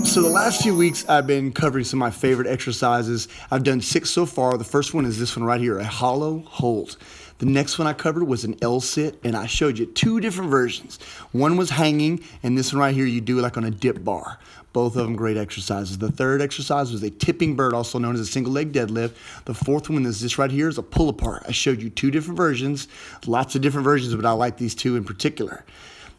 So the last few weeks I've been covering some of my favorite exercises. I've done 6 so far. The first one is this one right here, a hollow hold. The next one I covered was an L sit, and I showed you 2 different versions. One was hanging, and this one right here you do like on a dip bar. Both of them great exercises. The third exercise was a tipping bird, also known as a single leg deadlift. The fourth one is this right here, is a pull apart. I showed you 2 different versions, lots of different versions, but I like these 2 in particular.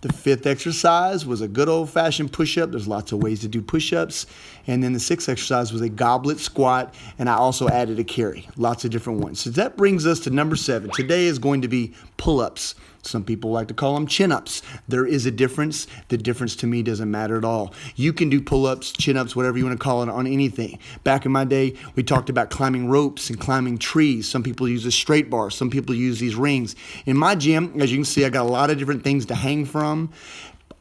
The fifth exercise was a good old-fashioned push-up. There's lots of ways to do push-ups. And then the sixth exercise was a goblet squat, and I also added a carry. Lots of different ones. So that brings us to number 7. Today is going to be pull-ups. Some people like to call them chin-ups. There is a difference. The difference to me doesn't matter at all. You can do pull-ups, chin-ups, whatever you want to call it, on anything. Back in my day, we talked about climbing ropes and climbing trees. Some people use a straight bar. Some people use these rings. In my gym, as you can see, I got a lot of different things to hang from.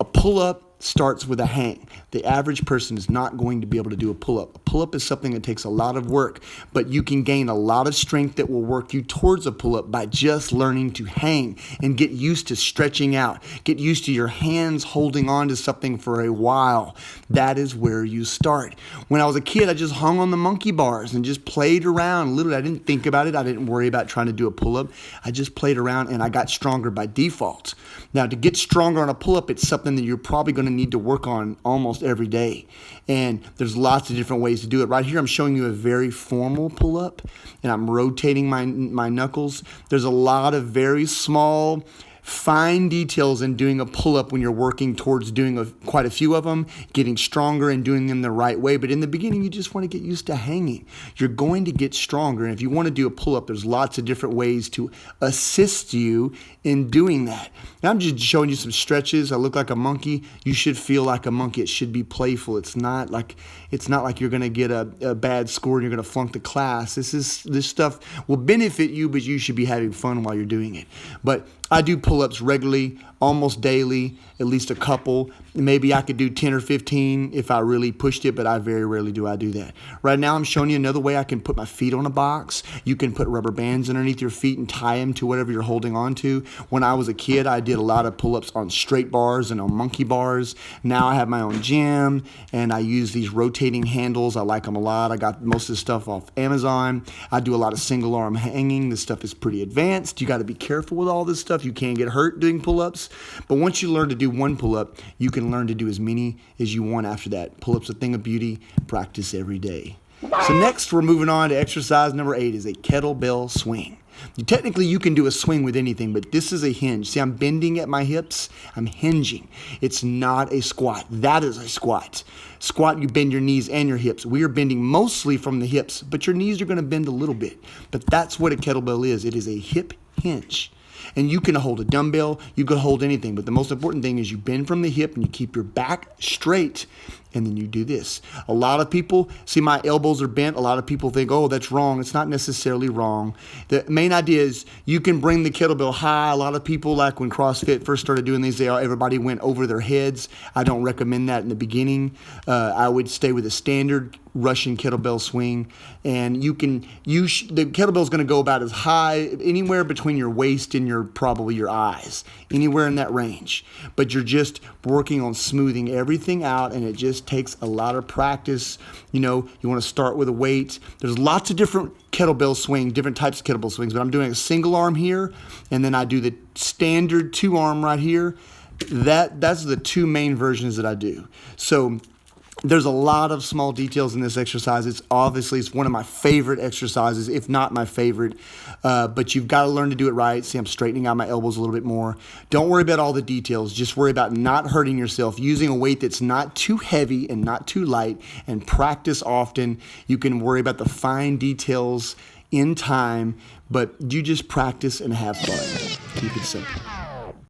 A pull-up starts with a hang. The average person is not going to be able to do a pull-up. A pull-up is something that takes a lot of work, but you can gain a lot of strength that will work you towards a pull-up by just learning to hang and get used to stretching out. Get used to your hands holding on to something for a while. That is where you start. When I was a kid, I just hung on the monkey bars and just played around. Literally, I didn't think about it. I didn't worry about trying to do a pull-up. I just played around and I got stronger by default. Now, to get stronger on a pull-up, it's something that you're probably going to need to work on almost every day. And there's lots of different ways to do it. Right here, I'm showing you a very formal pull-up, and I'm rotating my knuckles. There's a lot of very small, fine details in doing a pull-up when you're working towards doing quite a few of them, getting stronger and doing them the right way. But in the beginning, you just want to get used to hanging. You're going to get stronger. And if you want to do a pull-up, there's lots of different ways to assist you in doing that. Now, I'm just showing you some stretches. I look like a monkey. You should feel like a monkey. It should be playful. It's not like you're going to get a bad score and you're going to flunk the class. This stuff will benefit you, but you should be having fun while you're doing it. But I do pull-ups regularly, almost daily, at least a couple. Maybe I could do 10 or 15 if I really pushed it, but I very rarely do that. Right now I'm showing you another way I can put my feet on a box. You can put rubber bands underneath your feet and tie them to whatever you're holding on to. When I was a kid, I did a lot of pull-ups on straight bars and on monkey bars. Now I have my own gym, and I use these rotating handles. I like them a lot. I got most of the stuff off Amazon. I do a lot of single arm hanging. This stuff is pretty advanced. You got to be careful with all this stuff. You can get hurt doing pull-ups. But once you learn to do one pull-up, you can learn to do as many as you want after that. Pull-up's a thing of beauty. Practice every day. So next, we're moving on to exercise number 8 is a kettlebell swing. Technically, you can do a swing with anything, but this is a hinge. See, I'm bending at my hips. I'm hinging. It's not a squat. That is a squat. Squat, you bend your knees and your hips. We are bending mostly from the hips, but your knees are going to bend a little bit. But that's what a kettlebell is. It is a hip hinge. And you can hold a dumbbell, you can hold anything, but the most important thing is you bend from the hip and you keep your back straight, and then you do this. A lot of people see my elbows are bent. A lot of people think, oh, that's wrong. It's not necessarily wrong. The main idea is you can bring the kettlebell high. A lot of people, like when CrossFit first started doing these, everybody went over their heads. I don't recommend that in the beginning. I would stay with a standard Russian kettlebell swing, and the kettlebell is going to go about as high, anywhere between your waist and probably your eyes, anywhere in that range. But you're just working on smoothing everything out, and it just takes a lot of practice. You want to start with a weight. There's lots of different kettlebell swing, different types of kettlebell swings, but I'm doing a single arm here, and then I do the standard 2-arm right here. That's the 2 main versions that I do. So there's a lot of small details in this exercise. It's one of my favorite exercises, if not my favorite. But you've got to learn to do it right. See, I'm straightening out my elbows a little bit more. Don't worry about all the details. Just worry about not hurting yourself, using a weight that's not too heavy and not too light, and practice often. You can worry about the fine details in time, but you just practice and have fun. Keep it simple.